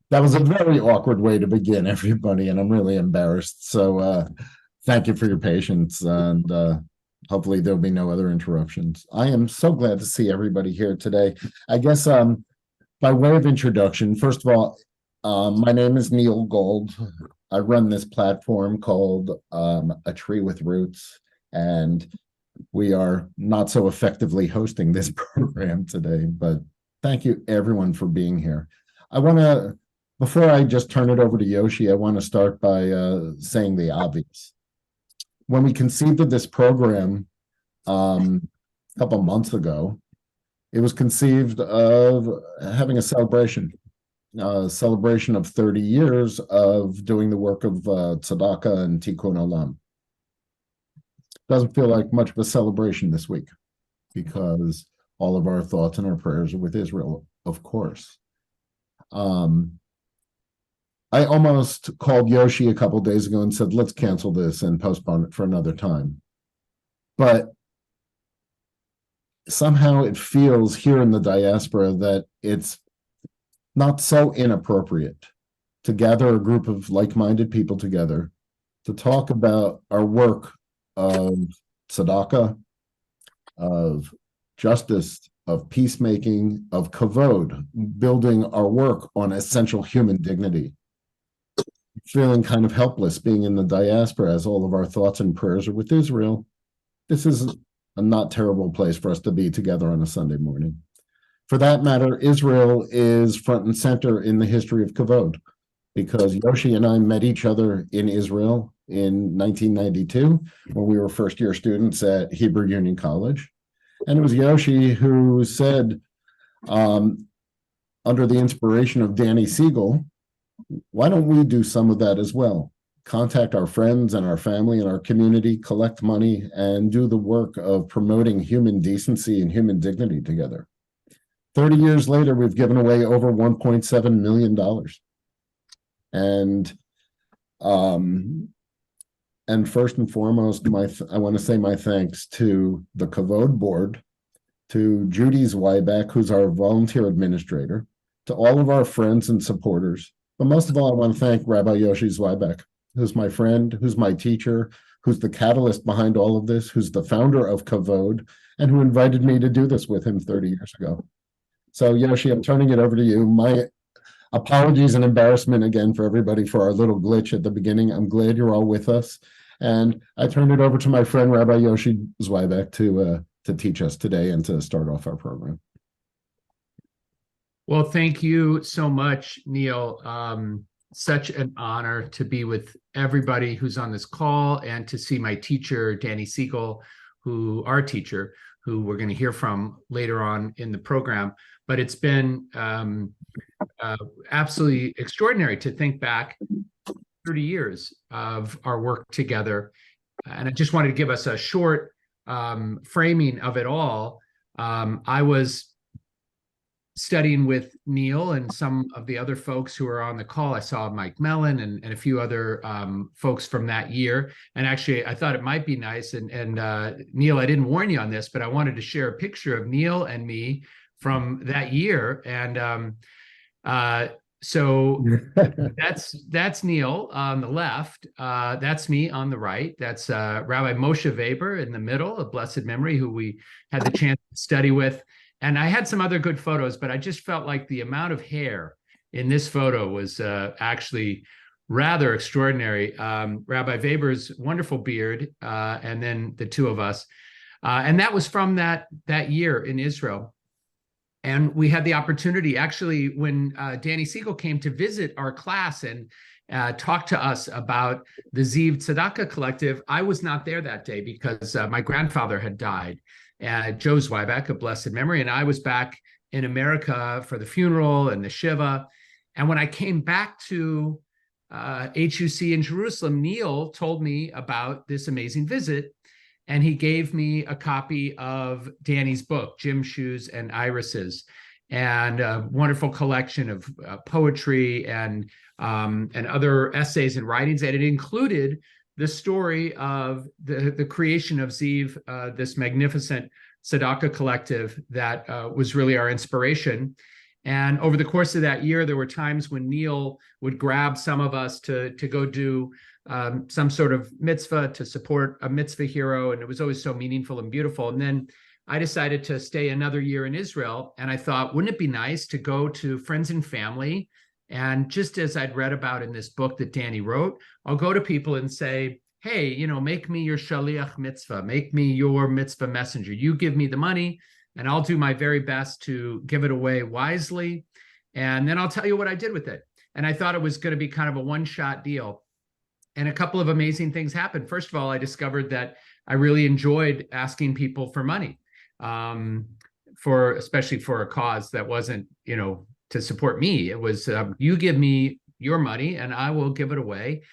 That was a very awkward way to begin, everybody, and I'm really embarrassed. So thank you for your patience, and hopefully there'll be no other interruptions. I am so glad to see everybody here today. I guess by way of introduction, first of all, my name is Neil Gold. I run this platform called A Tree with Roots, and we are not so effectively hosting this program today, but thank you everyone for being here. I want to, before I just turn it over to Yoshi, I want to start by saying the obvious. When we conceived of this program a couple months ago, it was conceived of having a celebration of 30 years of doing the work of tzedakah and tikkun olam. Doesn't feel like much of a celebration this week because all of our thoughts and our prayers are with Israel, of course. I almost called Yoshi a couple days ago and said, let's cancel this and postpone it for another time. But somehow it feels here in the diaspora that it's not so inappropriate to gather a group of like-minded people together to talk about our work of tzedakah, of justice, of peacemaking, of kavod, building our work on essential human dignity. Feeling kind of helpless being in the diaspora as all of our thoughts and prayers are with Israel. This is a not terrible place for us to be together on a Sunday morning. For that matter, Israel is front and center in the history of kavod because Yoshi and I met each other in Israel in 1992 when we were first-year students at Hebrew Union College. And it was Yoshi who said, under the inspiration of Danny Siegel, why don't we do some of that as well? Contact our friends and our family and our community, collect money, and do the work of promoting human decency and human dignity together. 30 years later, we've given away over $1.7 million. And first and foremost, I want to say my thanks to the Kavod board, to Judy Zweiback, who's our volunteer administrator, to all of our friends and supporters. But most of all, I want to thank Rabbi Yoshi Zweiback, who's my friend, who's my teacher, who's the catalyst behind all of this, who's the founder of Kavod, and who invited me to do this with him 30 years ago. So Yoshi, I'm turning it over to you. My apologies and embarrassment again for everybody for our little glitch at the beginning. I'm glad you're all with us. And I turn it over to my friend, Rabbi Yoshi Zweiback, to teach us today and to start off our program. Well, thank you so much, Neil. Such an honor to be with everybody who's on this call and to see my teacher, Danny Siegel, our teacher, who we're going to hear from later on in the program. But it's been absolutely extraordinary to think back 30 years of our work together. And I just wanted to give us a short framing of it all. I was studying with Neil and some of the other folks who are on the call. I saw Mike Mellon and a few other folks from that year. And actually, I thought it might be nice. And Neil, I didn't warn you on this, but I wanted to share a picture of Neil and me from that year. And so that's Neil on the left. That's me on the right. That's Rabbi Moshe Weber in the middle, of blessed memory, who we had the chance to study with. And I had some other good photos, but I just felt like the amount of hair in this photo was actually rather extraordinary. Rabbi Weber's wonderful beard, and then the two of us. And that was from that year in Israel. And we had the opportunity, actually, when Danny Siegel came to visit our class and talk to us about the Ziv Tzedakah Collective, I was not there that day because my grandfather had died. Joe Zweiback, of blessed memory, and I was back in America for the funeral and the Shiva. And when I came back to HUC in Jerusalem, Neil told me about this amazing visit, and he gave me a copy of Danny's book, Gym Shoes and Irises, and a wonderful collection of poetry and other essays and writings, and it included the story of the creation of Ziv, this magnificent tzedakah collective that was really our inspiration. And over the course of that year, there were times when Neil would grab some of us to go do some sort of mitzvah to support a mitzvah hero. And it was always so meaningful and beautiful. And then I decided to stay another year in Israel. And I thought, wouldn't it be nice to go to friends and family? And just as I'd read about in this book that Danny wrote, I'll go to people and say, hey, you know, make me your shaliach mitzvah, make me your mitzvah messenger. You give me the money and I'll do my very best to give it away wisely. And then I'll tell you what I did with it. And I thought it was going to be kind of a one-shot deal. And a couple of amazing things happened. First of all, I discovered that I really enjoyed asking people for money, especially for a cause that wasn't, you know, to support me. It was, you give me your money and I will give it away.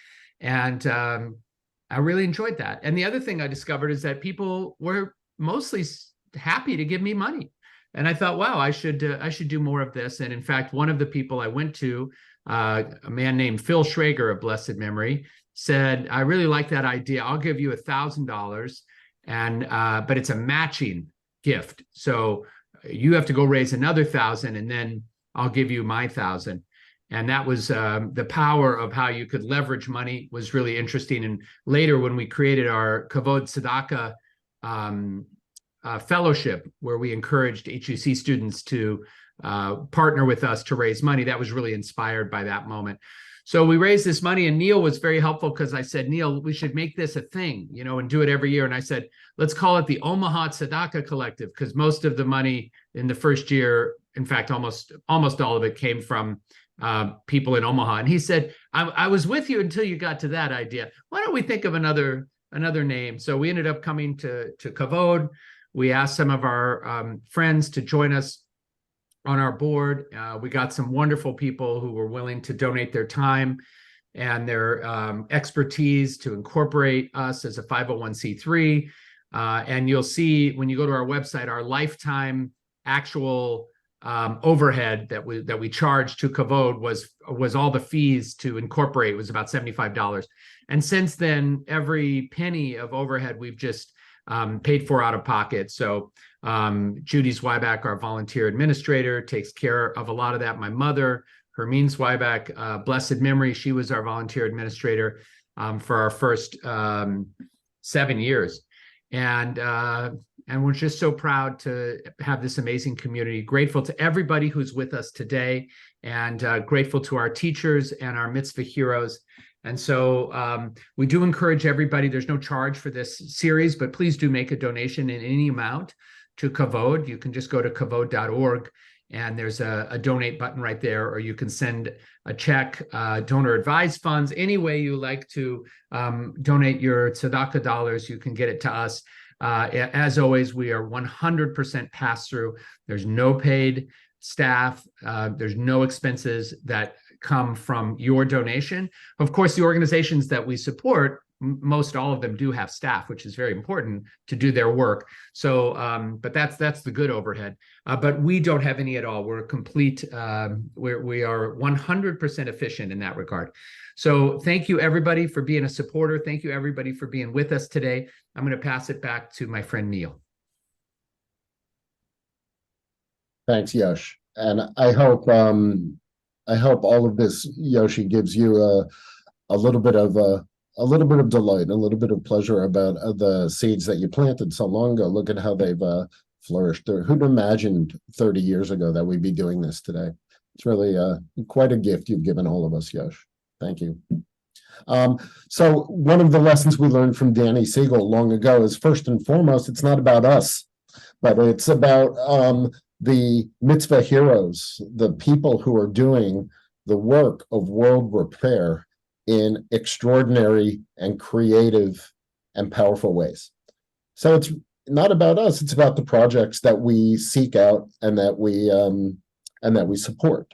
And I really enjoyed that. And the other thing I discovered is that people were mostly happy to give me money. And I thought, wow, I should do more of this. And in fact, one of the people I went to, a man named Phil Schrager of blessed memory, said, I really like that idea. I'll give you $1,000, and but it's a matching gift. So you have to go raise another 1,000, and then I'll give you my 1,000. And that was the power of how you could leverage money was really interesting. And later, when we created our Kavod Tzedakah fellowship, where we encouraged HUC students to partner with us to raise money, that was really inspired by that moment. So we raised this money, and Neil was very helpful because I said, Neil, we should make this a thing, you know, and do it every year. And I said, let's call it the Omaha Tzedakah Collective, because most of the money in the first year, in fact, almost all of it came from people in Omaha. And he said, I was with you until you got to that idea. Why don't we think of another name? So we ended up coming to Kavod. We asked some of our friends to join us on our board. We got some wonderful people who were willing to donate their time and their expertise to incorporate us as a 501c3. And you'll see when you go to our website, our lifetime actual overhead that we charged to Kavod was all the fees to incorporate. It was about $75. And since then, every penny of overhead we've just paid for out of pocket. So Judy Zweiback, our volunteer administrator, takes care of a lot of that. My mother, Hermine Zweiback, blessed memory, she was our volunteer administrator for our first 7 years. And we're just so proud to have this amazing community. Grateful to everybody who's with us today, and grateful to our teachers and our mitzvah heroes. And so we do encourage everybody, there's no charge for this series, but please do make a donation in any amount to Kavod. You can just go to kavod.org, and there's a donate button right there, or you can send a check, donor advised funds. Any way you like to donate your tzedakah dollars, you can get it to us. As always, we are 100% pass-through. There's no paid staff. There's no expenses that come from your donation. Of course, the organizations that we support, most all of them do have staff, which is very important to do their work. So, but that's the good overhead. But we don't have any at all. We're complete. We are 100% efficient in that regard. So thank you, everybody, for being a supporter. Thank you, everybody, for being with us today. I'm going to pass it back to my friend Neil. Thanks, Yosh. And I hope all of this, Yoshi, gives you a little bit of delight, a little bit of pleasure about the seeds that you planted so long ago. Look at how they've flourished. Who'd imagined 30 years ago that we'd be doing this today? It's really quite a gift you've given all of us, Yosh. Thank you. So one of the lessons we learned from Danny Siegel long ago is, first and foremost, it's not about us, but it's about the mitzvah heroes, the people who are doing the work of world repair in extraordinary and creative and powerful ways. So it's not about us, it's about the projects that we seek out and that we support.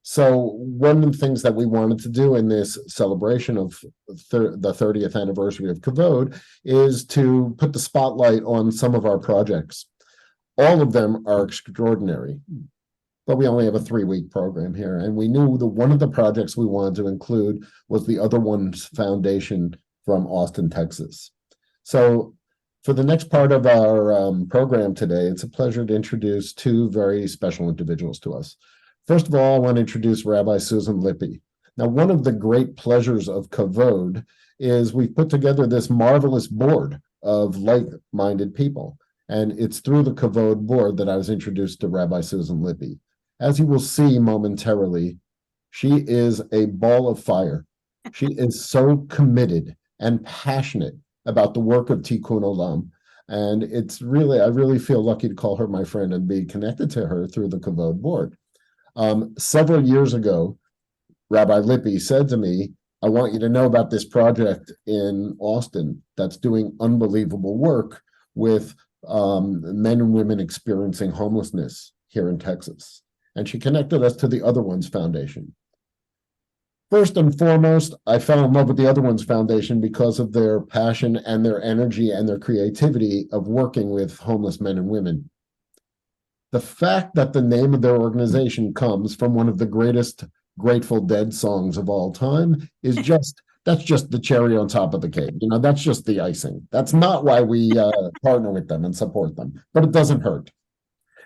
So one of the things that we wanted to do in this celebration of the 30th anniversary of Kavod is to put the spotlight on some of our projects. All of them are extraordinary, but we only have a 3-week program here. And we knew that one of the projects we wanted to include was the Other Ones Foundation from Austin, Texas. So for the next part of our program today, it's a pleasure to introduce two very special individuals to us. First of all, I want to introduce Rabbi Susan Lippe. Now, one of the great pleasures of Kavod is we've put together this marvelous board of like-minded people. And it's through the Kavod board that I was introduced to Rabbi Susan Lippe. As you will see momentarily, she is a ball of fire. She is so committed and passionate about the work of Tikkun Olam. And I really feel lucky to call her my friend and be connected to her through the Kavod board. Several years ago, Rabbi Lippe said to me, I want you to know about this project in Austin that's doing unbelievable work with men and women experiencing homelessness here in Texas. And she connected us to the Other Ones Foundation. First and foremost, I fell in love with the Other Ones Foundation because of their passion and their energy and their creativity of working with homeless men and women. The fact that the name of their organization comes from one of the greatest Grateful Dead songs of all time is that's just the cherry on top of the cake. That's just the icing. That's not why we partner with them and support them, but it doesn't hurt.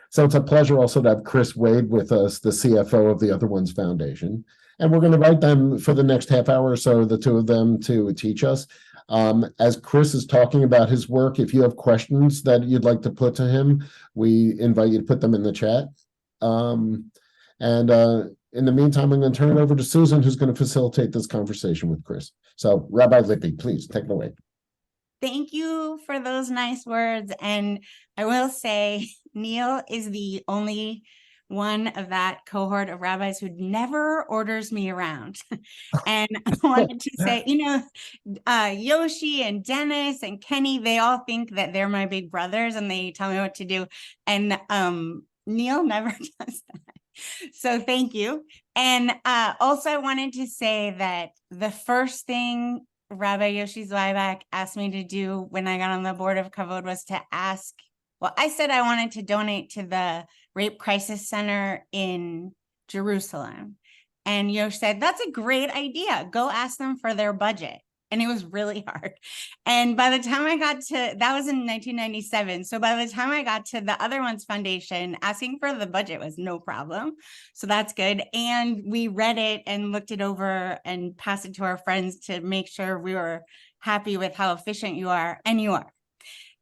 So it's a pleasure also to have Kris Wade with us, the CFO of the Other Ones Foundation. And we're going to invite them for the next half hour or so, the two of them, to teach us. As Kris is talking about his work, if you have questions that you'd like to put to him, we invite you to put them in the chat. In the meantime, I'm going to turn it over to Susan, who's going to facilitate this conversation with Kris. So, Rabbi Lippe, please take it away. Thank you for those nice words. And I will say, Neil is the only one of that cohort of rabbis who never orders me around. And I wanted to say, Yoshi and Dennis and Kenny, they all think that they're my big brothers and they tell me what to do. And Neil never does that. So thank you. And also I wanted to say that the first thing Rabbi Yoshi Zweiback asked me to do when I got on the board of Kavod was to ask, I said I wanted to donate to the Rape Crisis Center in Jerusalem. And Yosh said, that's a great idea. Go ask them for their budget. And it was really hard. And by the time I got to, that was in 1997. So by the time I got to the Other Ones Foundation, asking for the budget was no problem. So that's good. And we read it and looked it over and passed it to our friends to make sure we were happy with how efficient you are. And you are.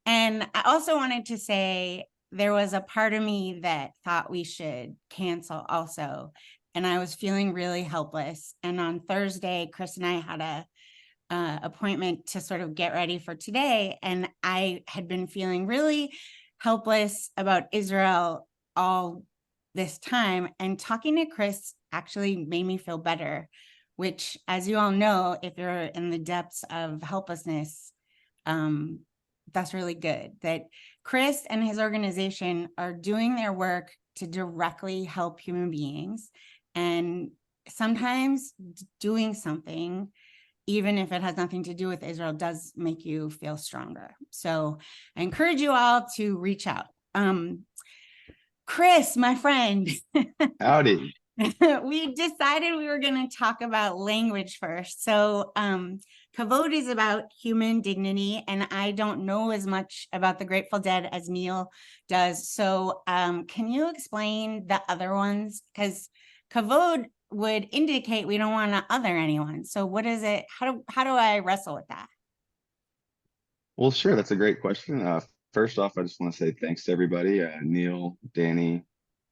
And I also wanted to say there was a part of me that thought we should cancel also. And I was feeling really helpless. And on Thursday, Kris and I had a appointment to sort of get ready for today. And I had been feeling really helpless about Israel all this time. And talking to Kris actually made me feel better, which, as you all know, if you're in the depths of helplessness, that's really good. That Kris and his organization are doing their work to directly help human beings. And sometimes doing something, even if it has nothing to do with Israel, does make you feel stronger. So I encourage you all to reach out. Kris, my friend. Howdy. We decided we were going to talk about language first. So Kavod is about human dignity, and I don't know as much about the Grateful Dead as Neil does. So can you explain the other ones? Because Kavod would indicate we don't want to other anyone. So what is it? How do I wrestle with that? Well, sure. That's a great question. First off, I just want to say thanks to everybody, Neil, Danny,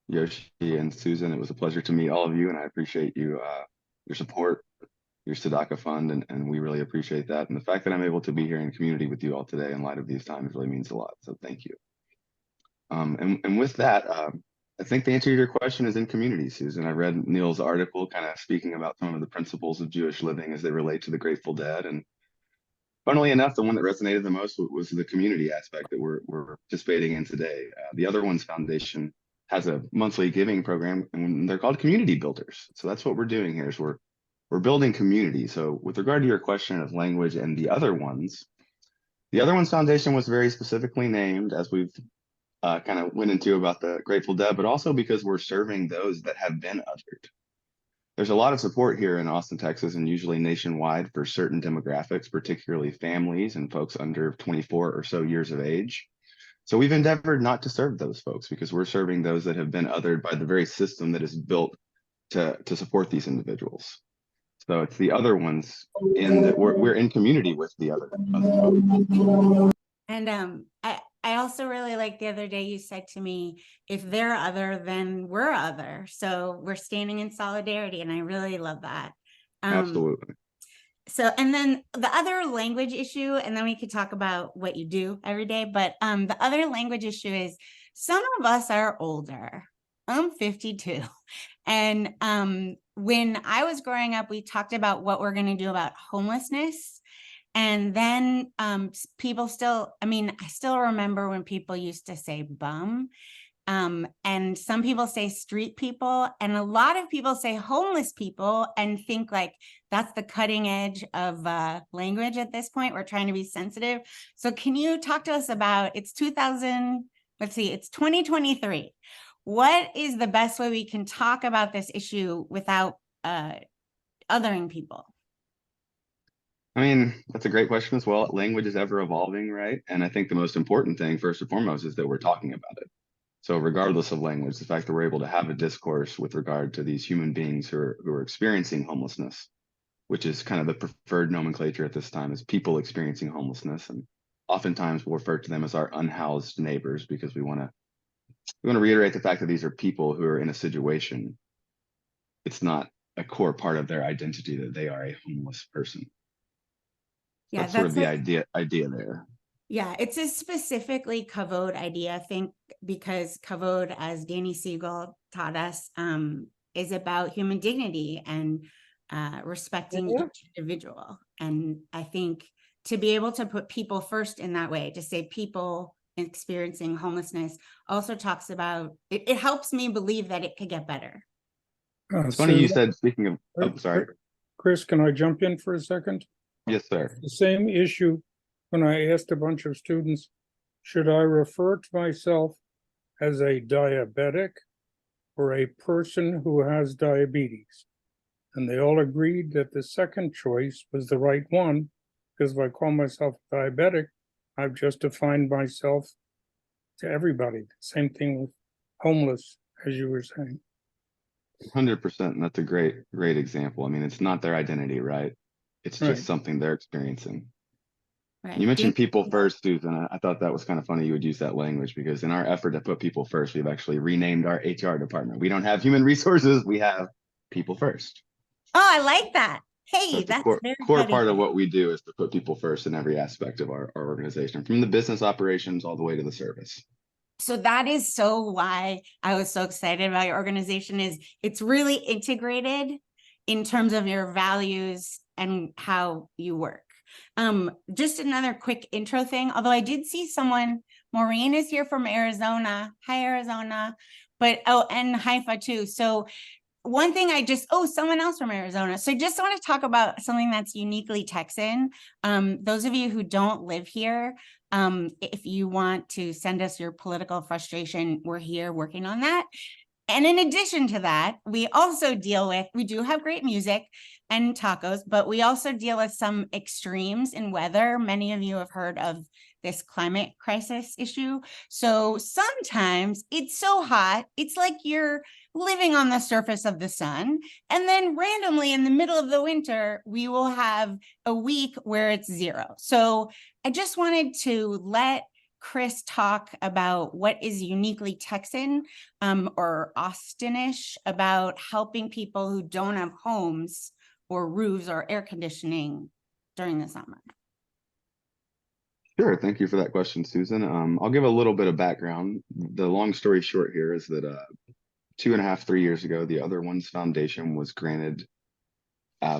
Yoshi, and Susan. It was a pleasure to meet all of you, and I appreciate you, your support, your Tzedakah Fund, and we really appreciate that. And the fact that I'm able to be here in community with you all today in light of these times really means a lot. So thank you. And with that, I think the answer to your question is in community, Susan. I read Neil's article kind of speaking about some of the principles of Jewish living as they relate to the Grateful Dead. And funnily enough, the one that resonated the most was the community aspect that we're participating in today. The Other Ones Foundation has a monthly giving program, and they're called community builders. So that's what we're doing here is we're building community. So with regard to your question of language and the Other Ones Foundation was very specifically named, as we've kind of went into about the Grateful Dead, but also because we're serving those that have been othered. There's a lot of support here in Austin, Texas, and usually nationwide for certain demographics, particularly families and folks under 24 or so years of age. So we've endeavored not to serve those folks because we're serving those that have been othered by the very system that is built to support these individuals. So it's the other ones in that we're in community with the other folks. And I also really like the other day you said to me, if they're other, then we're other. So we're standing in solidarity, and I really love that. Absolutely. So, and then the other language issue, and then we could talk about what you do every day. But the other language issue is some of us are older. I'm 52. And when I was growing up, we talked about what we're going to do about homelessness. And then people still, I still remember when people used to say bum. And some people say street people, and a lot of people say homeless people and think like that's the cutting edge of language at this point. We're trying to be sensitive. So can you talk to us about, it's 2023. What is the best way we can talk about this issue without othering people? I mean, that's a great question as well. Language is ever evolving, right? And I think the most important thing, first and foremost, is that we're talking about it. So regardless of language, the fact that we're able to have a discourse with regard to these human beings who are experiencing homelessness, which is kind of the preferred nomenclature at this time, is people experiencing homelessness. And oftentimes we'll refer to them as our unhoused neighbors because we want to reiterate the fact that these are people who are in a situation. It's not a core part of their identity that they are a homeless person. Yeah, that's sort of the idea there. Yeah, it's a specifically Kavod idea, I think, because Kavod, as Danny Siegel taught us, is about human dignity and respecting each individual. And I think to be able to put people first in that way, to say people experiencing homelessness, also talks about, it helps me believe that it could get better. It's funny you said, speaking of, oh, sorry. Chris, can I jump in for a second? Yes, sir. The same issue when I asked a bunch of students, should I refer to myself as a diabetic or a person who has diabetes? And they all agreed that the second choice was the right one, because if I call myself diabetic, I've just defined myself to everybody. Same thing with homeless, as you were saying. 100%. And that's a great example. I mean, it's not their identity, right? It's just something they're experiencing. Right. You mentioned people first, Susan. I thought that was kind of funny you would use that language, because in our effort to put people first, we've actually renamed our HR department. We don't have human resources. We have people first. Oh, I like that. Hey, so that's a core part of what we do, is to put people first in every aspect of our organization, from the business operations all the way to the service. So that is so why I was so excited about your organization, is it's really integrated in terms of your values and how you work. Just another quick intro thing, although I did see someone, Maureen is here from Arizona. Hi, Arizona. But, and Haifa too. So one thing someone else from Arizona. So I just want to talk about something that's uniquely Texan. Those of you who don't live here, if you want to send us your political frustration, we're here working on that. And in addition to that, we do have great music and tacos, but we also deal with some extremes in weather. Many of you have heard of this climate crisis issue. So sometimes it's so hot, it's like you're living on the surface of the sun. And then randomly in the middle of the winter, we will have a week where it's 0. So I just wanted to let Kris talk about what is uniquely Texan or Austinish about helping people who don't have homes or roofs or air conditioning during the summer. Sure. Thank you for that question, Susan. I'll give a little bit of background. The long story short here is that 2.5-3 years ago, the Other Ones Foundation was granted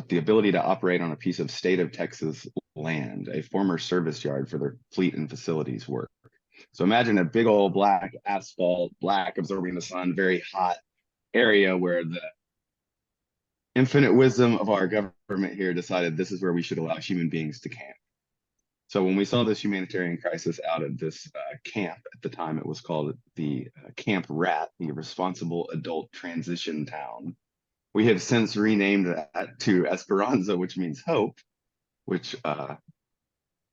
the ability to operate on a piece of state of Texas land, a former service yard for their fleet and facilities work. So imagine a big old black asphalt, black absorbing the sun, very hot area where the infinite wisdom of our government here decided this is where we should allow human beings to camp. So when we saw this humanitarian crisis out at this camp, at the time it was called the Camp RAT, the Responsible Adult Transition Town. We have since renamed that to Esperanza, which means hope, which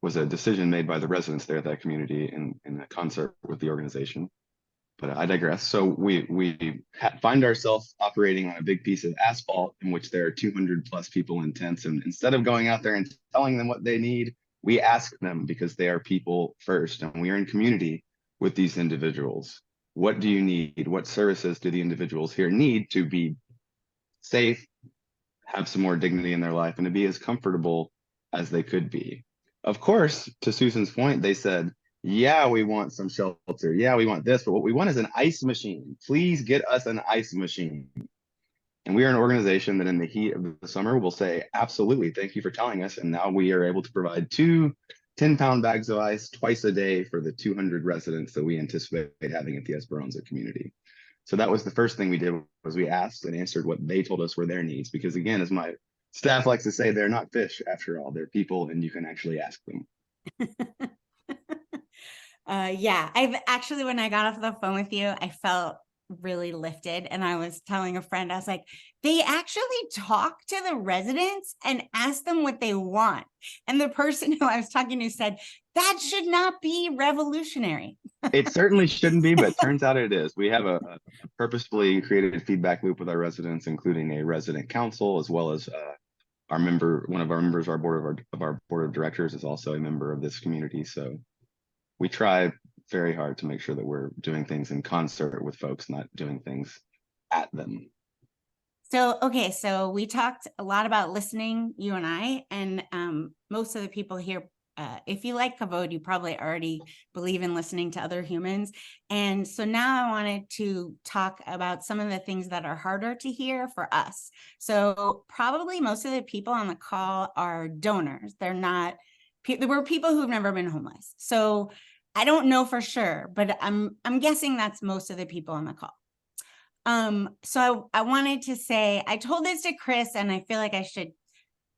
was a decision made by the residents there at that community in a concert with the organization. But I digress. So we find ourselves operating on a big piece of asphalt in which there are 200 plus people in tents. And instead of going out there and telling them what they need, we ask them, because they are people first, and we are in community with these individuals. What do you need? What services do the individuals here need to be safe, have some more dignity in their life, and to be as comfortable as they could be? Of course, to Susan's point, they said, yeah, we want some shelter. Yeah, we want this, but what we want is an ice machine. Please get us an ice machine. And we are an organization that in the heat of the summer will say, absolutely, thank you for telling us. And now we are able to provide 2 10-pound bags of ice twice a day for the 200 residents that we anticipate having at the Esperanza community. So that was the first thing we did, was we asked and answered what they told us were their needs. Because again, as my staff likes to say, they're not fish after all, they're people, and you can actually ask them. Yeah, I've actually, when I got off the phone with you, I felt really lifted. And I was telling a friend, I was like, they actually talk to the residents and ask them what they want. And the person who I was talking to said, that should not be revolutionary. It certainly shouldn't be, but turns out it is. We have a purposefully created feedback loop with our residents, including a resident council, as well as our member, one of our members, our board of directors is also a member of this community. So we try very hard to make sure that we're doing things in concert with folks, not doing things at them. So, okay, so we talked a lot about listening, you and I, and most of the people here, if you like Kavod, you probably already believe in listening to other humans. And so now I wanted to talk about some of the things that are harder to hear for us. So probably most of the people on the call are donors. They're not, there were people who've never been homeless. So I don't know for sure, but I'm guessing that's most of the people on the call. So I wanted to say, I told this to Kris, and I feel like I should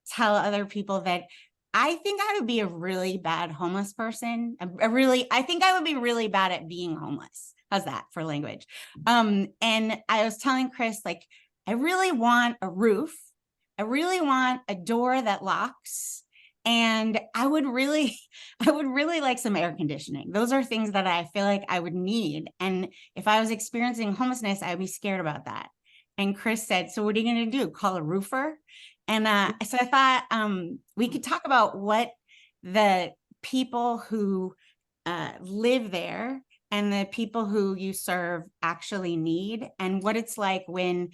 tell other people that I think I would be a really bad homeless person. I think I would be really bad at being homeless. How's that for language? And I was telling Kris, like, I really want a roof. I really want a door that locks. And I would really like some air conditioning. Those are things that I feel like I would need. And if I was experiencing homelessness, I'd be scared about that. And Kris said, so what are you going to do? Call a roofer? And so I thought we could talk about what the people who live there and the people who you serve actually need, and what it's like when,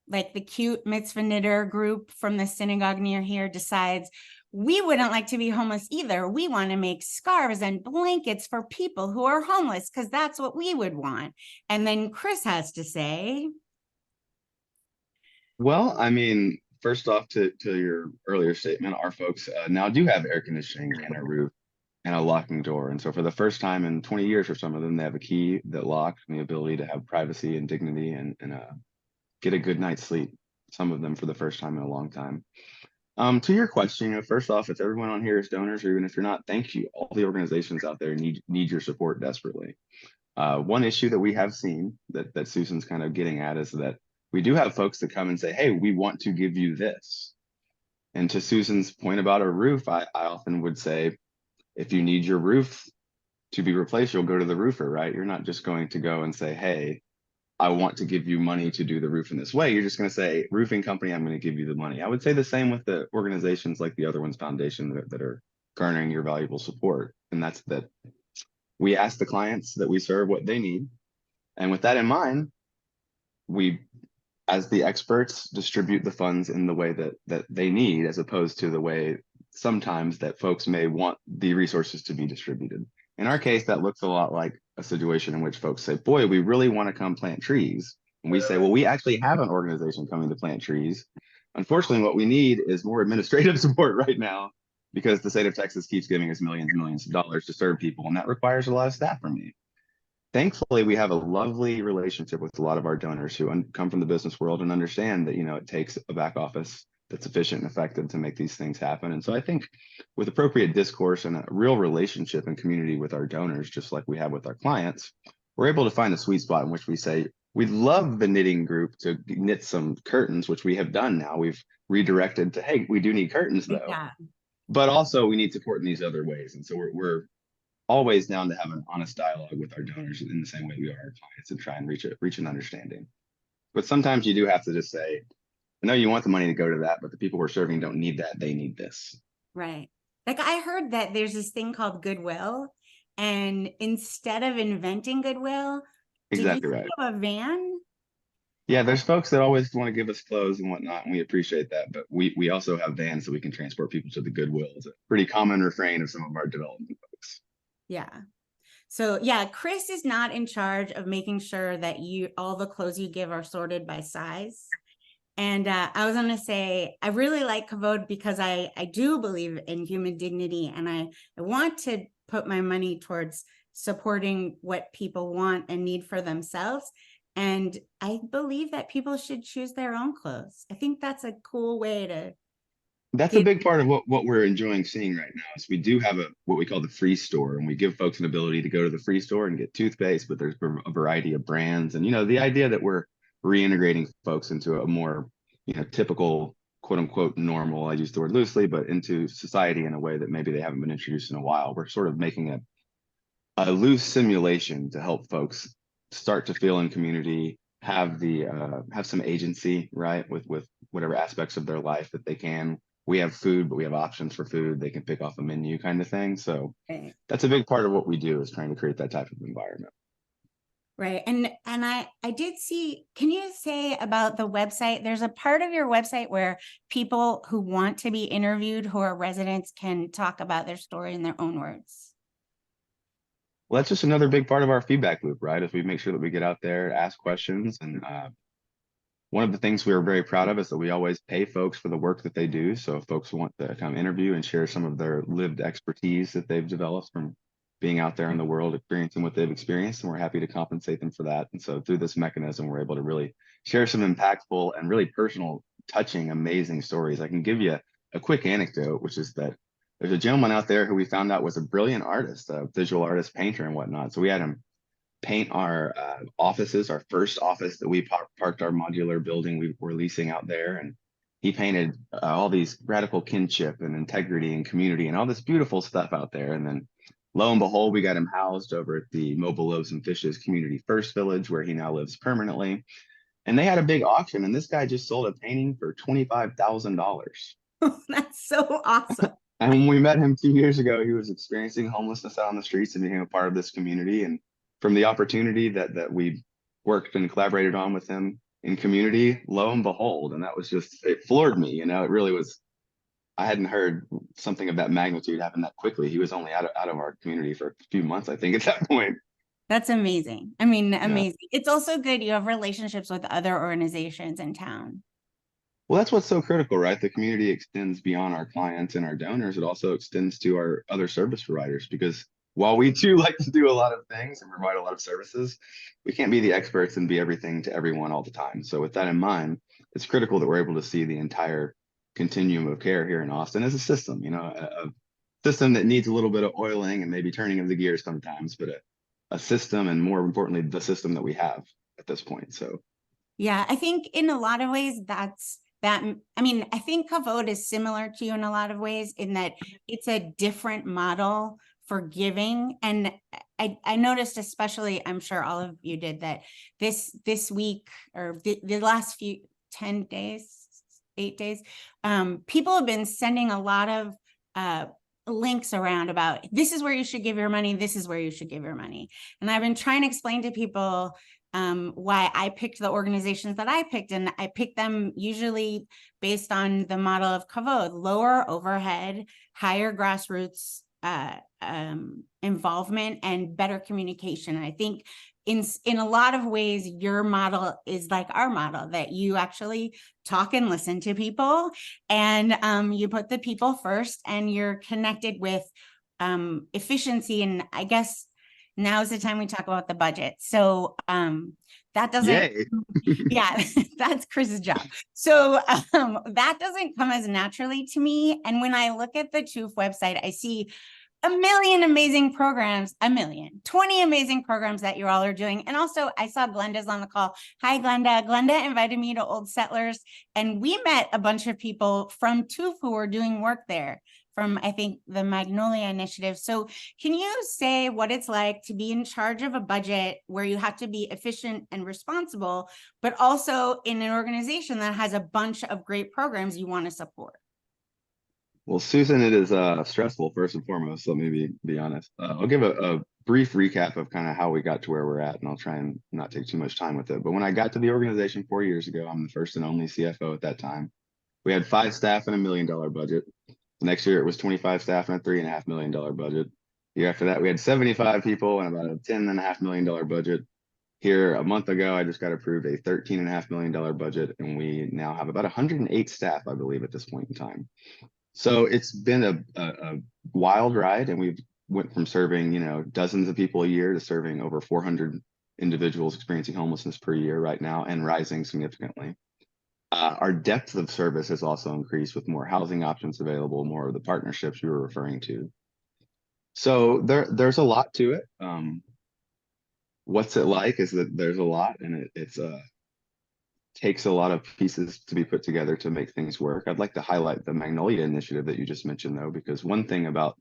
like, the cute mitzvah knitter group from the synagogue near here decides, we wouldn't like to be homeless either. We want to make scarves and blankets for people who are homeless because that's what we would want. And then Kris has to say, well, I mean, first off, to your earlier statement, our folks now do have air conditioning and a roof and a locking door. And so for the first time in 20 years for some of them, they have a key that locks, and the ability to have privacy and dignity and get a good night's sleep. Some of them for the first time in a long time. To your question, first off, if everyone on here is donors, or even if you're not, thank you. All the organizations out there need your support desperately. One issue that we have seen that Susan's kind of getting at is that we do have folks that come and say, hey, we want to give you this. And to Susan's point about a roof, I often would say, if you need your roof to be replaced, you'll go to the roofer, right? You're not just going to go and say, hey, I want to give you money to do the roof in this way. You're just going to say, roofing company, I'm going to give you the money. I would say the same with the organizations like the Other Ones Foundation that are garnering your valuable support. And that's that we ask the clients that we serve what they need. And with that in mind, we, as the experts, distribute the funds in the way that they need, as opposed to the way sometimes that folks may want the resources to be distributed. In our case, that looks a lot like a situation in which folks say, boy, we really want to come plant trees. And we say, well, we actually have an organization coming to plant trees. Unfortunately, what we need is more administrative support right now, because the state of Texas keeps giving us millions and millions of dollars to serve people, and that requires a lot of staff from me. Thankfully, we have a lovely relationship with a lot of our donors who come from the business world and understand that, it takes a back office that's efficient and effective to make these things happen. And so I think with appropriate discourse and a real relationship and community with our donors, just like we have with our clients, we're able to find a sweet spot in which we say, we'd love the knitting group to knit some curtains, which we have done now. We've redirected to, hey, we do need curtains though. yeah. but also we need support in these other ways. And so we're always down to have an honest dialogue with our donors in the same way we are our clients and try and reach an understanding. But sometimes you do have to just say, I know you want the money to go to that, but the people we're serving don't need that. They need this. Right. Like I heard that there's this thing called goodwill, and instead of inventing goodwill, Exactly right. have a van? Yeah, there's folks that always want to give us clothes and whatnot, and we appreciate that. But we also have vans so we can transport people to the Goodwill. It's a pretty common refrain of some of our development folks. Yeah. So yeah, Kris is not in charge of making sure that all the clothes you give are sorted by size. And I was going to say, I really like Kavod because I do believe in human dignity, and I want to put my money towards supporting what people want and need for themselves. And I believe that people should choose their own clothes. I think that's a cool way to. That's a big part of what we're enjoying seeing right now is we do have what we call the free store, and we give folks an ability to go to the free store and get toothpaste, but there's a variety of brands. And, the idea that we're reintegrating folks into a more, typical, quote unquote, normal, I use the word loosely, but into society in a way that maybe they haven't been introduced in a while. We're sort of making a loose simulation to help folks start to feel in community, have some agency, right, with whatever aspects of their life that they can. We have food, but we have options for food. They can pick off a menu kind of thing. So that's a big part of what we do, is trying to create that type of environment. Right. And I did see, can you say about the website? There's a part of your website where people who want to be interviewed, who are residents, can talk about their story in their own words. Well, that's just another big part of our feedback loop, right? Is we make sure that we get out there, ask questions. And one of the things we are very proud of is that we always pay folks for the work that they do. So if folks want to come interview and share some of their lived expertise that they've developed from being out there in the world, experiencing what they've experienced, and we're happy to compensate them for that. And so through this mechanism, we're able to really share some impactful and really personal, touching, amazing stories. I can give you a quick anecdote, which is that there's a gentleman out there who we found out was a brilliant artist, a visual artist, painter, and whatnot. So we had him paint our offices, our first office that we parked our modular building we were leasing out there. And he painted all these radical kinship and integrity and community and all this beautiful stuff out there. And then lo and behold, we got him housed over at the Mobile Loaves and Fishes Community First Village, where he now lives permanently. And they had a big auction, and this guy just sold a painting for $25,000. That's so awesome. And when we met him 2 years ago, he was experiencing homelessness out on the streets and became a part of this community. And from the opportunity that we worked and collaborated on with him in community, lo and behold, and that was just, it floored me. It really was. I hadn't heard something of that magnitude happen that quickly. He was only out of our community for a few months, I think, at that point. That's amazing. I mean, amazing. Yeah. It's also good you have relationships with other organizations in town. Well, that's what's so critical, right? The community extends beyond our clients and our donors. It also extends to our other service providers, because while we do like to do a lot of things and provide a lot of services, we can't be the experts and be everything to everyone all the time. So with that in mind, it's critical that we're able to see the entire continuum of care here in Austin as a system, a system that needs a little bit of oiling and maybe turning of the gears sometimes, but a system, and more importantly, the system that we have at this point. So yeah, I think in a lot of ways I think Kavod is similar to you in a lot of ways, in that it's a different model for giving. And I noticed, especially, I'm sure all of you did, that this week, or the last 8 days, people have been sending a lot of links around about, this is where you should give your money, this is where you should give your money. And I've been trying to explain to people why I picked the organizations that I picked, and I picked them usually based on the model of Kavod: lower overhead, higher grassroots involvement, and better communication. And I think in a lot of ways, your model is like our model, that you actually talk and listen to people, and you put the people first, and you're connected with efficiency. And I guess now is the time we talk about the budget. So that doesn't, yeah, that's Kris's job. So that doesn't come as naturally to me. And when I look at the TUF website, I see 20 amazing programs that you all are doing. And also, I saw Glenda's on the call. Hi, Glenda. Glenda invited me to Old Settlers, and we met a bunch of people from TUF who were doing work there, from, I think, the Magnolia Initiative. So can you say what it's like to be in charge of a budget where you have to be efficient and responsible, but also in an organization that has a bunch of great programs you want to support? Well, Susan, it is stressful first and foremost. Let me be honest. I'll give a brief recap of kind of how we got to where we're at, and I'll try and not take too much time with it. But when I got to the organization 4 years ago, I'm the first and only CFO at that time. We had 5 staff and $1 million budget. The next year, it was 25 staff and a $3.5 million budget. The year after that, we had 75 people and about a $10.5 million budget. Here, a month ago, I just got approved a $13.5 million budget, and we now have about 108 staff, I believe, at this point in time. So it's been a wild ride, and we've went from serving, dozens of people a year to serving over 400 individuals experiencing homelessness per year right now, and rising significantly. Our depth of service has also increased with more housing options available, more of the partnerships you were referring to. So there's a lot to it. What's it like is that there's a lot, and it's takes a lot of pieces to be put together to make things work. I'd like to highlight the Magnolia Initiative that you just mentioned, though, because one thing about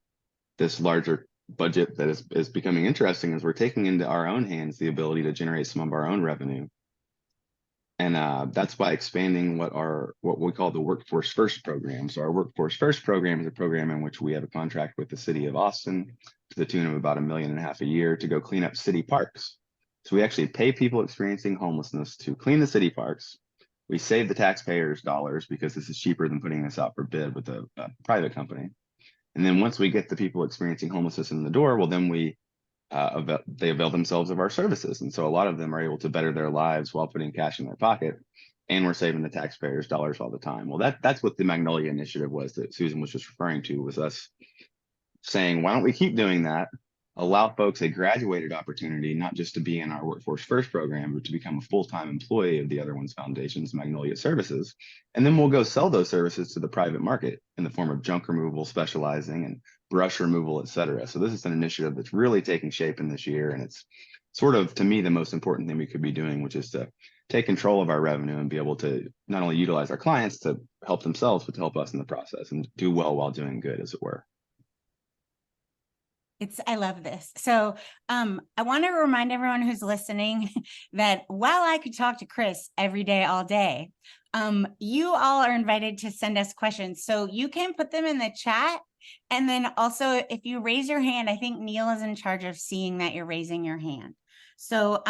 this larger budget that is becoming interesting is we're taking into our own hands the ability to generate some of our own revenue. And that's by expanding what we call the Workforce First program. So our Workforce First program is a program in which we have a contract with the city of Austin to the tune of about $1.5 million a year to go clean up city parks. So we actually pay people experiencing homelessness to clean the city parks. We save the taxpayers dollars because this is cheaper than putting this out for bid with a private company. And then once we get the people experiencing homelessness in the door, well, then they avail themselves of our services. And so a lot of them are able to better their lives while putting cash in their pocket, and we're saving the taxpayers dollars all the time. Well, that's what the Magnolia Initiative was that Susan was just referring to, was us saying, why don't we keep doing that? Allow folks a graduated opportunity, not just to be in our Workforce First program, but to become a full-time employee of the Other Ones Foundation's Magnolia Services. And then we'll go sell those services to the private market in the form of junk removal, specializing, and brush removal, et cetera. So this is an initiative that's really taking shape in this year. And it's sort of, to me, the most important thing we could be doing, which is to take control of our revenue and be able to not only utilize our clients to help themselves, but to help us in the process and do well while doing good, as it were. I love this. So I want to remind everyone who's listening that while I could talk to Kris every day, all day, you all are invited to send us questions. So you can put them in the chat. And then also, if you raise your hand, I think Neil is in charge of seeing that you're raising your hand. So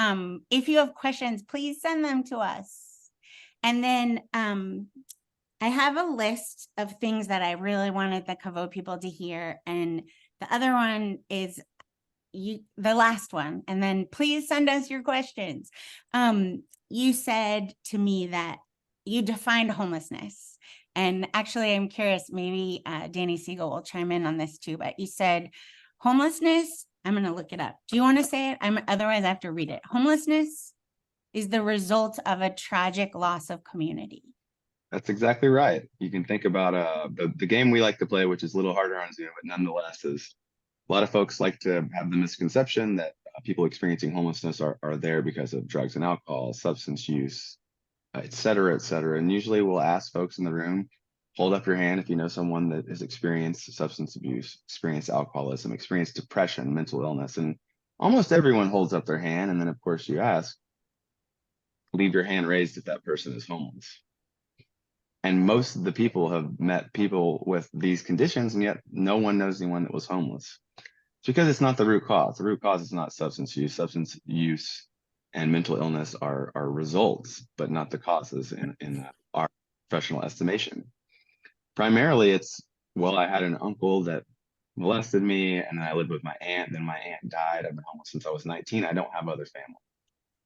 if you have questions, please send them to us. And then I have a list of things that I really wanted the Kavod people to hear. And the other one is the last one. And then please send us your questions. You said to me that you defined homelessness. And actually, I'm curious, maybe Danny Siegel will chime in on this too, but you said homelessness, I'm going to look it up. Do you want to say it? Otherwise, I have to read it. Homelessness is the result of a tragic loss of community. That's exactly right. You can think about the game we like to play, which is a little harder on Zoom, but nonetheless is a lot of folks like to have the misconception that people experiencing homelessness are there because of drugs and alcohol, substance use, et cetera, et cetera. And usually we'll ask folks in the room, hold up your hand if you know someone that has experienced substance abuse, experienced alcoholism, experienced depression, mental illness. And almost everyone holds up their hand. And then, of course, you ask, leave your hand raised if that person is homeless. And most of the people have met people with these conditions, and yet no one knows anyone that was homeless. It's because it's not the root cause. The root cause is not substance use. Substance use and mental illness are results, but not the causes in our professional estimation. Primarily, it's, well, I had an uncle that molested me, and then I lived with my aunt. Then my aunt died. I've been homeless since I was 19. I don't have other family.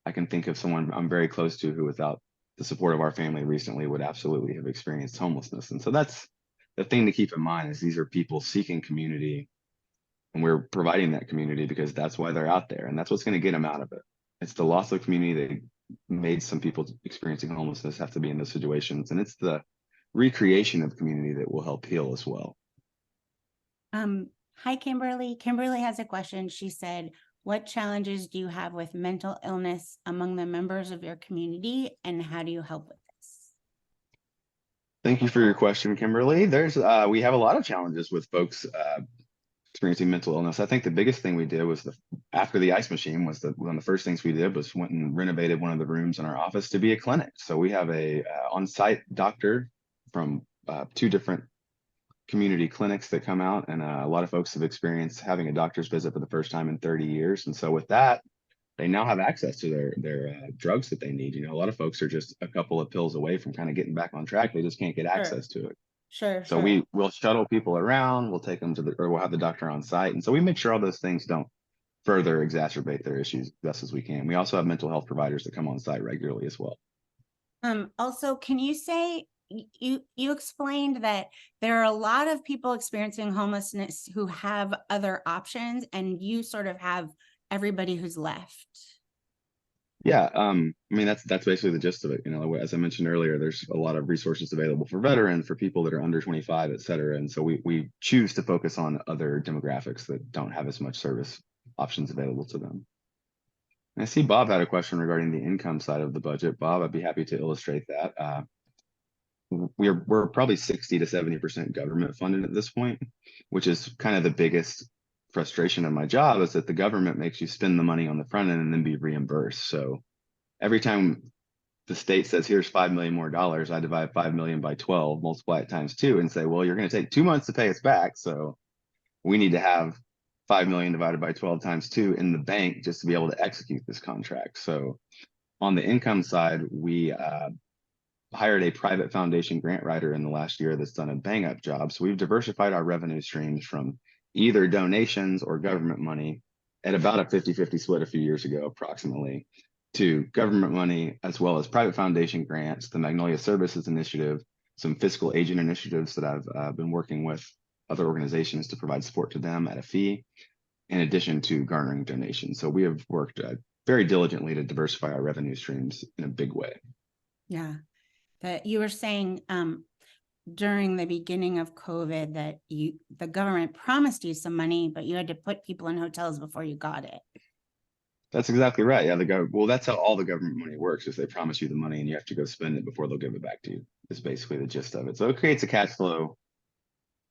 I can think of someone I'm very close to who, without the support of our family recently, would absolutely have experienced homelessness. And so that's the thing to keep in mind, is these are people seeking community, and we're providing that community because that's why they're out there, and that's what's going to get them out of it. It's the loss of community that made some people experiencing homelessness have to be in those situations, and it's the recreation of community that will help heal as well. Hi, Kimberly. Kimberly has a question. She said, what challenges do you have with mental illness among the members of your community, and how do you help with this? Thank you for your question, Kimberly. We have a lot of challenges with folks experiencing mental illness. I think the biggest thing we did was after the ice machine was one of the first things we did was went and renovated one of the rooms in our office to be a clinic. So we have a on-site doctor from 2 different community clinics that come out, and a lot of folks have experienced having a doctor's visit for the first time in 30 years. And so with that, they now have access to their drugs that they need. A lot of folks are just a couple of pills away from kind of getting back on track. They just can't get access to it. Sure. So we'll shuttle people around, we'll take them or we'll have the doctor on site. And so we make sure all those things don't further exacerbate their issues as best as we can. We also have mental health providers that come on site regularly as well. Also, can you say, you explained that there are a lot of people experiencing homelessness who have other options, and you sort of have everybody who's left. Yeah, I mean, that's basically the gist of it. As I mentioned earlier, there's a lot of resources available for veterans, for people that are under 25, et cetera. And so we choose to focus on other demographics that don't have as much service options available to them. And I see Bob had a question regarding the income side of the budget. Bob, I'd be happy to illustrate that. We're probably 60 to 70% government funded at this point, which is kind of the biggest frustration of my job, is that the government makes you spend the money on the front end and then be reimbursed. So every time the state says, here's $5 million more, I divide 5 million by 12, multiply it times 2, and say, well, you're going to take 2 months to pay us back. So we need to have 5 million divided by 12 times 2 in the bank just to be able to execute this contract. So on the income side, we hired a private foundation grant writer in the last year that's done a bang up job. So we've diversified our revenue streams from either donations or government money at about a 50-50 split a few years ago, approximately, to government money, as well as private foundation grants, the Magnolia Services Initiative, some fiscal agent initiatives that I've been working with other organizations to provide support to them at a fee, in addition to garnering donations. So we have worked very diligently to diversify our revenue streams in a big way. Yeah. That you were saying during the beginning of COVID that the government promised you some money, but you had to put people in hotels before you got it. That's exactly right. Yeah, well, that's how all the government money works, is they promise you the money and you have to go spend it before they'll give it back to you. It's basically the gist of it. So it creates a cash flow,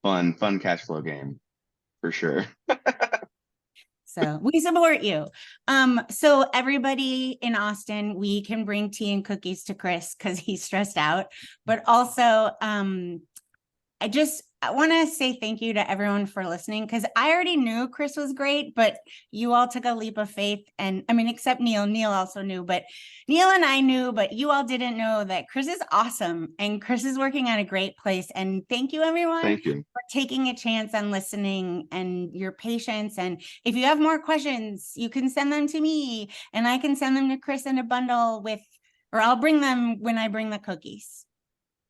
fun cash flow game for sure. So we support you. So everybody in Austin, we can bring tea and cookies to Kris because he's stressed out. But also, I want to say thank you to everyone for listening, because I already knew Kris was great, but you all took a leap of faith. And I mean, except Neil. Neil also knew, but Neil and I knew, but you all didn't know that Kris is awesome and Kris is working at a great place. And thank you, everyone, Thank you for taking a chance on listening and your patience. And if you have more questions, you can send them to me and I can send them to Kris in a bundle or I'll bring them when I bring the cookies.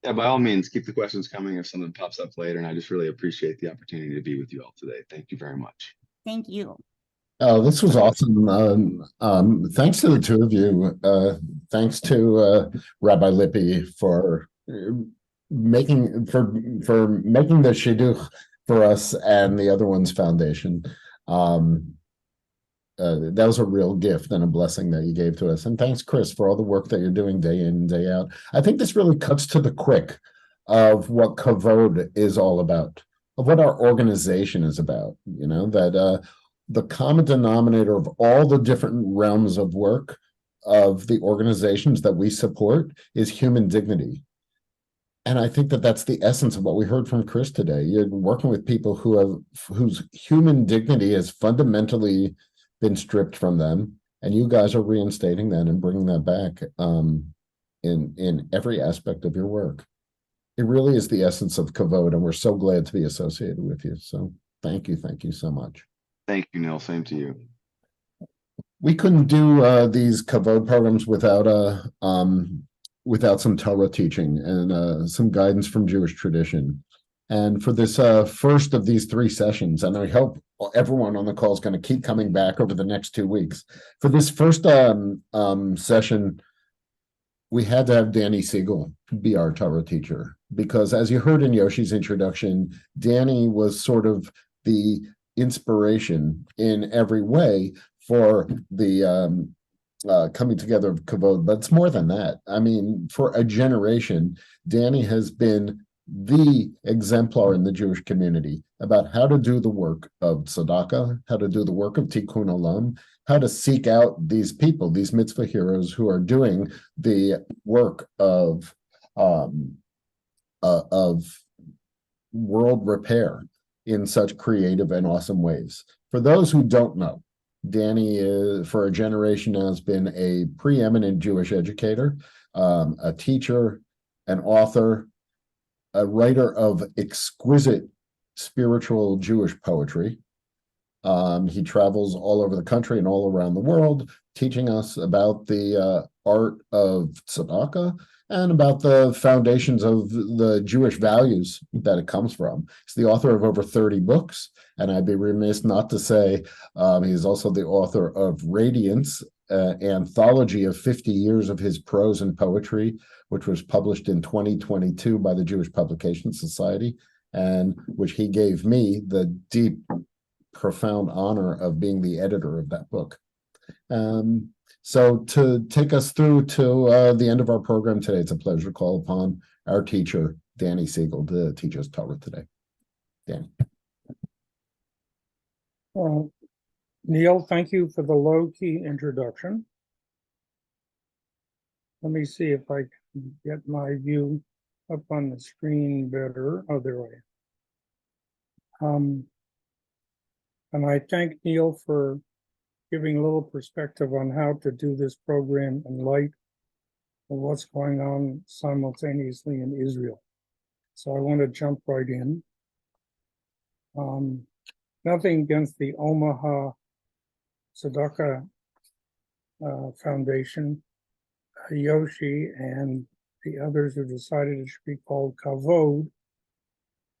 Yeah, by all means, keep the questions coming if something pops up later. And I just really appreciate the opportunity to be with you all today. Thank you very much. Thank you. Oh, this was awesome. Thanks to the two of you. Thanks to Rabbi Lippe for making the shidduch for us and the other one's foundation. That was a real gift and a blessing that you gave to us. And thanks, Kris, for all the work that you're doing day in and day out. I think this really cuts to the quick of what Kavod is all about, of what our organization is about, that the common denominator of all the different realms of work of the organizations that we support is human dignity. And I think that that's the essence of what we heard from Kris today. You're working with people whose human dignity has fundamentally been stripped from them, and you guys are reinstating that and bringing that back in every aspect of your work. It really is the essence of Kavod, and we're so glad to be associated with you. So thank you so much. Thank you, Neil. Same to you. We couldn't do these Kavod programs without some Torah teaching and some guidance from Jewish tradition. And for this first of these 3 sessions, and I hope everyone on the call is going to keep coming back over the next 2 weeks. For this first session, we had to have Danny Siegel be our Torah teacher, because as you heard in Yoshi's introduction, Danny was sort of the inspiration in every way for the coming together of Kavod, but it's more than that. I mean, for a generation, Danny has been the exemplar in the Jewish community about how to do the work of tzedakah, how to do the work of tikkun olam, how to seek out these people, these mitzvah heroes who are doing the work of world repair in such creative and awesome ways. For those who don't know, Danny is, for a generation now, has been a preeminent Jewish educator, a teacher, an author, a writer of exquisite spiritual Jewish poetry. He travels all over the country and all around the world, teaching us about the art of tzedakah and about the foundations of the Jewish values that it comes from. He's the author of over 30 books, and I'd be remiss not to say he's also the author of Radiance, anthology of 50 years of his prose and poetry, which was published in 2022 by the Jewish Publication Society, and which he gave me the deep, profound honor of being the editor of that book. So to take us through to the end of our program today, it's a pleasure to call upon our teacher, Danny Siegel, to teach us Torah today. Danny. Neil, thank you for the low-key introduction. Let me see if I can get my view up on the screen better. Oh, there I am. And I thank Neil for giving a little perspective on how to do this program in light of what's going on simultaneously in Israel. So I want to jump right in. Nothing against the Omaha Tzedakah Foundation, Yoshi and the others who decided it should be called Kavod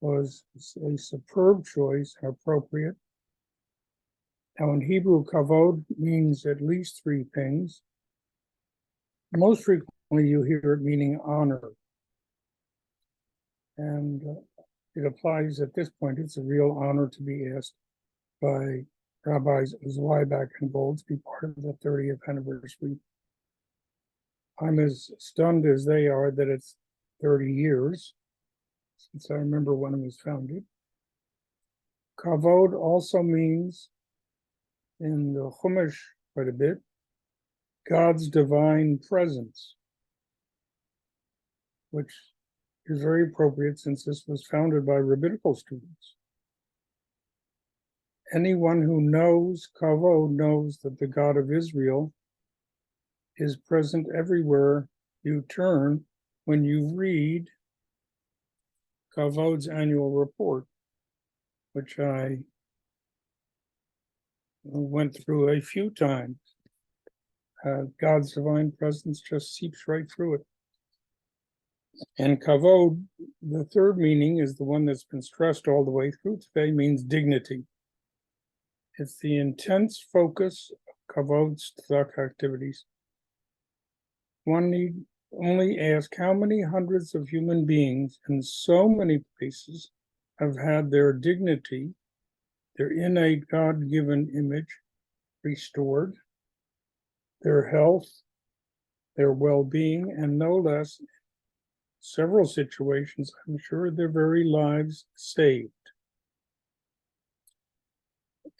was a superb choice and appropriate. Now, in Hebrew, kavod means at least three things. Most frequently, you hear it meaning honor. And it applies at this point. It's a real honor to be asked by Rabbis Zweiback and Gold to be part of the 30th anniversary. I'm as stunned as they are that it's 30 years since I remember when it was founded. Kavod also means, in the Chumash quite a bit, God's divine presence, which is very appropriate since this was founded by rabbinical students. Anyone who knows Kavod knows that the God of Israel is present everywhere you turn when you read Kavod's annual report, which I went through a few times. God's divine presence just seeps right through it. And Kavod, the third meaning, is the one that's been stressed all the way through today, means dignity. It's the intense focus of Kavod's tzedakah activities. One need only ask how many hundreds of human beings in so many places have had their dignity, their innate God-given image restored, their health, their well-being, and no less, several situations, I'm sure, their very lives saved.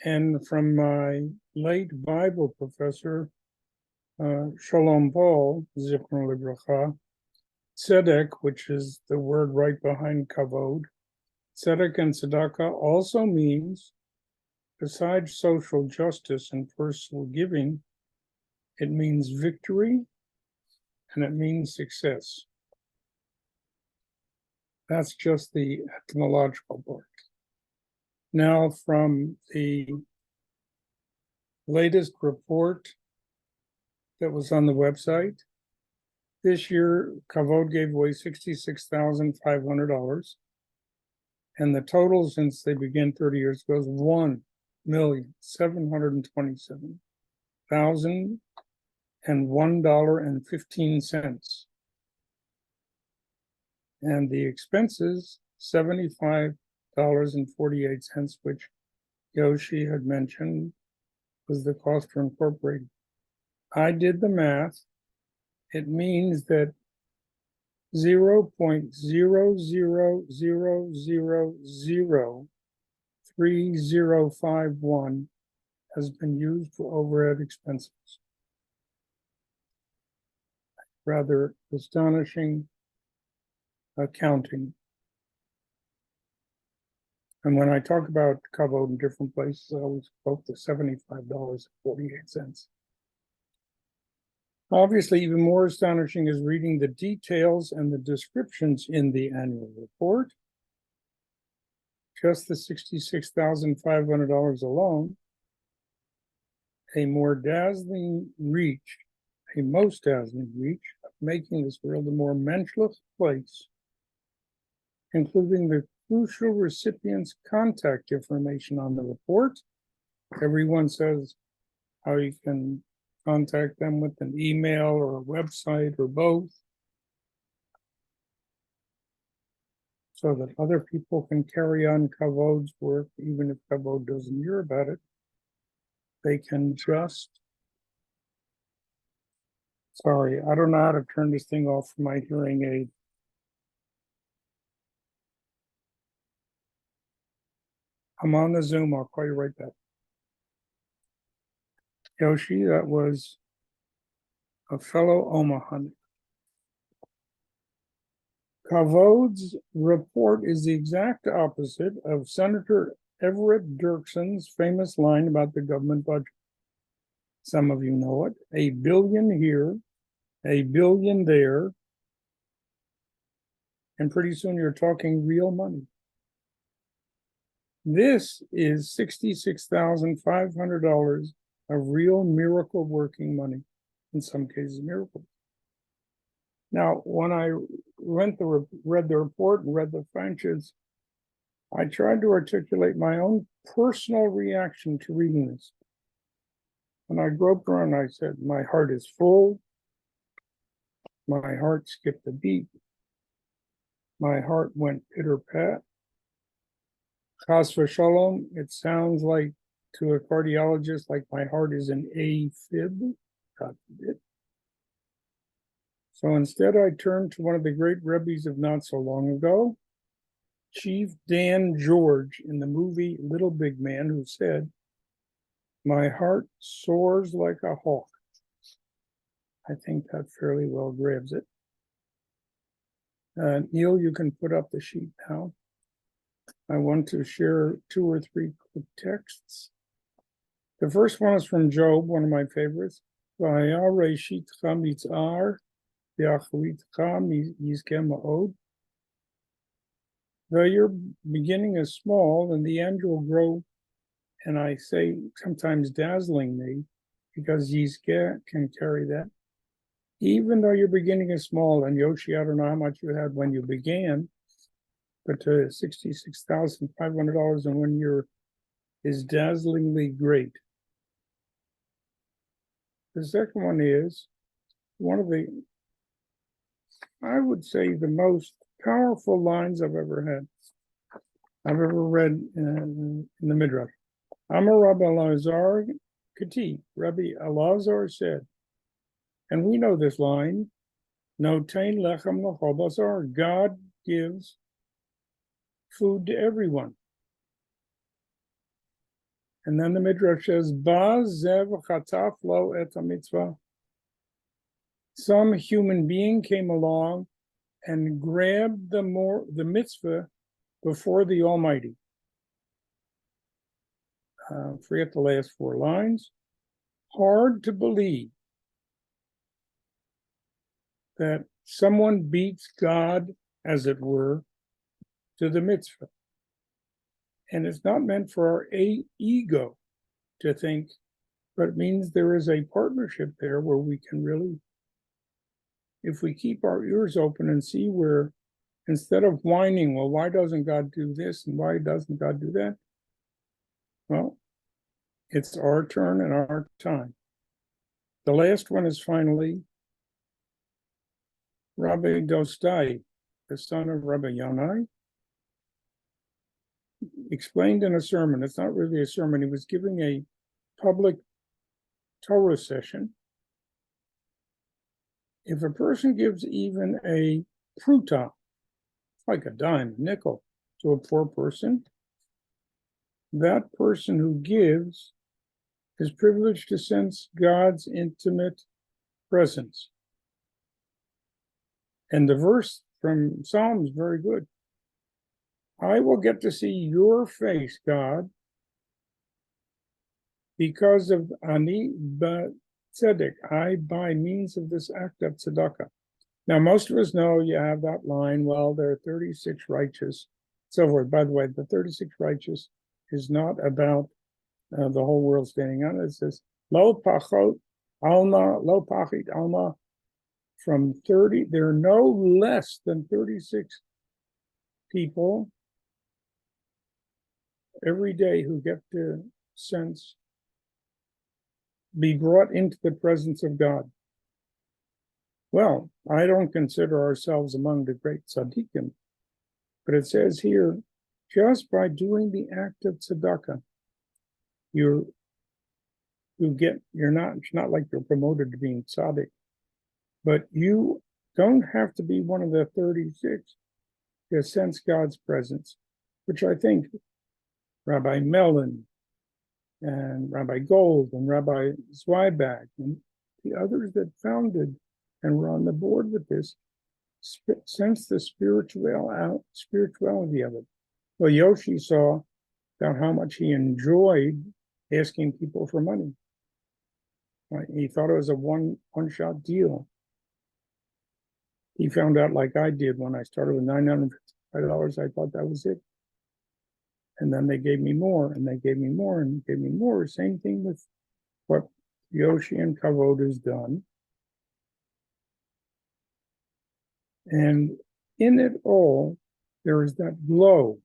And from my late Bible professor, Shalom Paul, Zichron Livracha, Tzedek, which is the word right behind Kavod, Tzedek and Tzedakah also means, besides social justice and personal giving, it means victory and it means success. That's just the etymological part. Now, from the latest report that was on the website, this year, Kavod gave away $66,500. And the total since they began 30 years ago is $1,727,001.15. And the expenses, $75.48, which Yoshi had mentioned was the cost for incorporating. I did the math. It means that 0.00003051 has been used for overhead expenses. Rather astonishing accounting. And when I talk about Kavod in different places, I always quote the $75.48. Obviously, even more astonishing is reading the details and the descriptions in the annual report. Just the $66,500 alone, a most dazzling reach of making this world a more menschlich place, including the crucial recipient's contact information on the report. Everyone says how you can contact them with an email or a website or both, so that other people can carry on Kavod's work, even if Kavod doesn't hear about it. They can just, sorry, I don't know how to turn this thing off from my hearing aid. I'm on the Zoom, I'll call you right back. Yoshi, that was a fellow Omahan. Kavod's report is the exact opposite of Senator Everett Dirksen's famous line about the government budget. Some of you know it. $1 billion here, $1 billion there, and pretty soon you're talking real money. This is $66,500 of real miracle working money, in some cases miracles. Now, when I read the report and read the financials, I tried to articulate my own personal reaction to reading this. When I groped around, I said, my heart is full. My heart skipped a beat. My heart went pitter-pat. Chas v'shalom, it sounds like to a cardiologist like my heart is an AFib. God forbid. So instead, I turned to one of the great rebbes of not so long ago, Chief Dan George in the movie Little Big Man, who said, my heart soars like a hawk. I think that fairly well grabs it. Neil, you can put up the sheet now. I want to share 2 or 3 quick texts. The first one is from Job, one of my favorites. Though your beginning is small, and the end will grow, and I say sometimes dazzlingly, because Yizkeh can carry that. Even though your beginning is small, and Yoshi, I don't know how much you had when you began, but $66,500 in 1 year is dazzlingly great. The second one is one of the, I would say, the most powerful lines I've ever read in the Midrash. Amar Rabbi Elazar Kati, Rabbi Elazar said, and we know this line, Notein lechem l'chol basar, God gives food to everyone. And then the Midrash says, Ba zev chataf lo et mitzvah. Some human being came along and grabbed the mitzvah before the Almighty. Forget the last 4 lines. Hard to believe that someone beats God, as it were, to the mitzvah. And it's not meant for our ego to think, but it means there is a partnership there where we can really, if we keep our ears open and see where, instead of whining, well, why doesn't God do this and why doesn't God do that? Well, it's our turn and our time. The last one is finally Rabbi Dostai, the son of Rabbi Yonai, explained in a sermon. It's not really a sermon. He was giving a public Torah session, if a person gives even a pruta, like a dime, a nickel, to a poor person, that person who gives is privileged to sense God's intimate presence. And the verse from Psalms is very good. I will get to see your face, God, because of Ani Tzedek, I by means of this act of tzedakah. Now, most of us know you have that line, well, there are 36 righteous, so forth. By the way, the 36 righteous is not about the whole world standing on it. It says, Lo pachot alma, lo pachit alma, from 30, there are no less than 36 people every day who get to sense, be brought into the presence of God. Well, I don't consider ourselves among the great tzaddikim, but it says here, just by doing the act of tzedakah, you're not, it's not like you're promoted to being tzaddik, but you don't have to be one of the 36 to sense God's presence, which I think Rabbi Mellon and Rabbi Gold and Rabbi Zweiback and the others that founded and were on the board with this sense the spirituality of it. Well, Yoshi saw about how much he enjoyed asking people for money. Right? He thought it was a one-shot deal. He found out, like I did when I started with $955, I thought that was it. And then they gave me more, and they gave me more, and gave me more. Same thing with what Yoshi and Kavod has done. And in it all, there is that glow,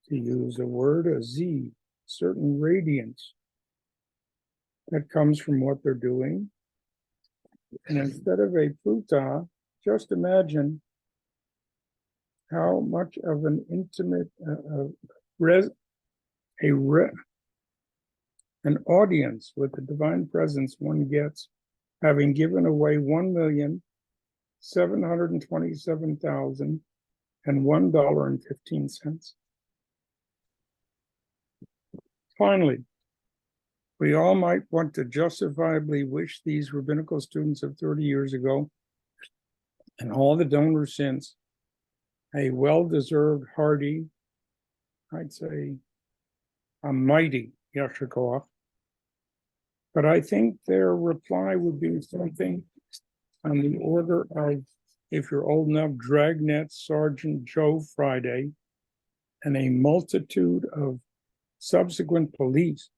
to use a word, a Z, certain radiance that comes from what they're doing. And instead of a pruta, just imagine how much of an intimate, an audience with the divine presence one gets, having given away $1,727,001.15. Finally, we all might want to justifiably wish these rabbinical students of 30 years ago and all the donors since a well-deserved, hearty, I'd say a mighty Yasher Koach. But I think their reply would be something on the order of, if you're old enough, Dragnet Sergeant Joe Friday and a multitude of subsequent police,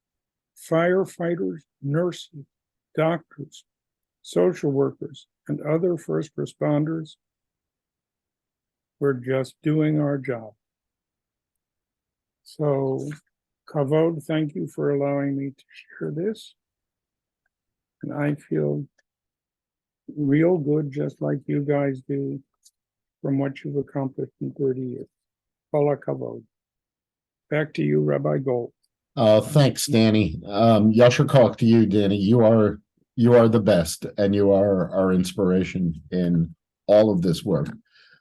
firefighters, nurses, doctors, social workers, and other first responders. We're just doing our job. So, Kavod, thank you for allowing me to share this. And I feel real good, just like you guys do, from what you've accomplished in 30 years. Kol Kavod. Back to you, Rabbi Gold. Thanks, Danny. Yasher Koach to you, Danny. You are the best, and you are our inspiration in all of this work.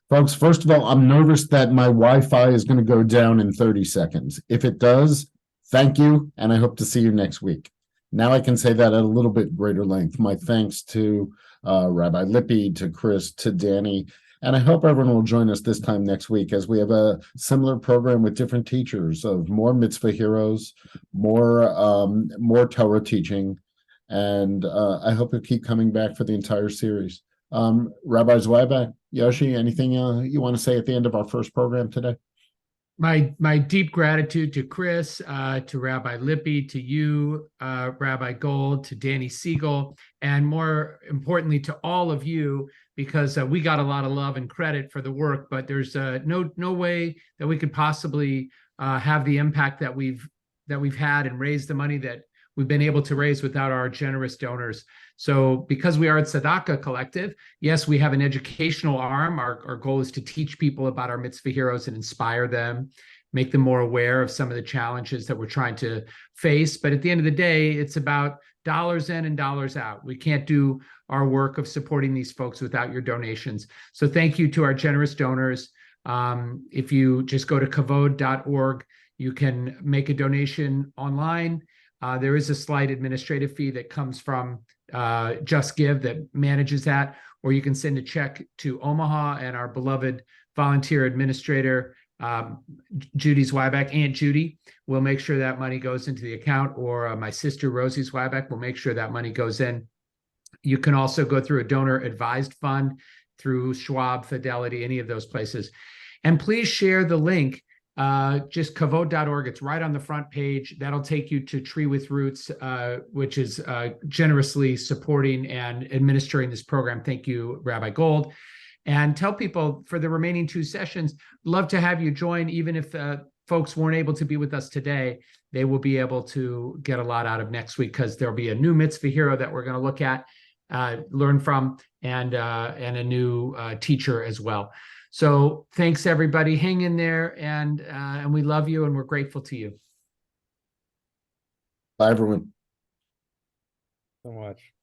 Folks, first of all, I'm nervous that my Wi-Fi is going to go down in 30 seconds. If it does, thank you, and I hope to see you next week. Now I can say that at a little bit greater length. My thanks to Rabbi Lippe, to Kris, to Danny, and I hope everyone will join us this time next week as we have a similar program with different teachers of more mitzvah heroes, more Torah teaching, and I hope you'll keep coming back for the entire series. Rabbi Zweiback, Yoshi, anything you want to say at the end of our first program today? My deep gratitude to Kris, to Rabbi Lippe, to you, Rabbi Gold, to Danny Siegel, and more importantly to all of you, because we got a lot of love and credit for the work, but there's no way that we could possibly have the impact that we've had and raise the money that we've been able to raise without our generous donors. So because we are a Tzedakah collective, yes, we have an educational arm. Our goal is to teach people about our mitzvah heroes and inspire them, make them more aware of some of the challenges that we're trying to face. But at the end of the day, it's about dollars in and dollars out. We can't do our work of supporting these folks without your donations. So thank you to our generous donors. If you just go to kavod.org, you can make a donation online. There is a slight administrative fee that comes from Just Give that manages that, or you can send a check to Omaha, and our beloved volunteer administrator, Judy Zweiback, Aunt Judy, will make sure that money goes into the account, or my sister Rosie Zweiback will make sure that money goes in. You can also go through a donor advised fund through Schwab, Fidelity, any of those places. And please share the link, just kavod.org. It's right on the front page. That'll take you to Tree with Roots, which is generously supporting and administering this program. Thank you, Rabbi Gold. And tell people for the remaining 2 sessions, love to have you join. Even if folks weren't able to be with us today, they will be able to get a lot out of next week, because there'll be a new mitzvah hero that we're going to look at, learn from, and a new teacher as well. So thanks, everybody. Hang in there, and we love you, and we're grateful to you. Bye, everyone. So much.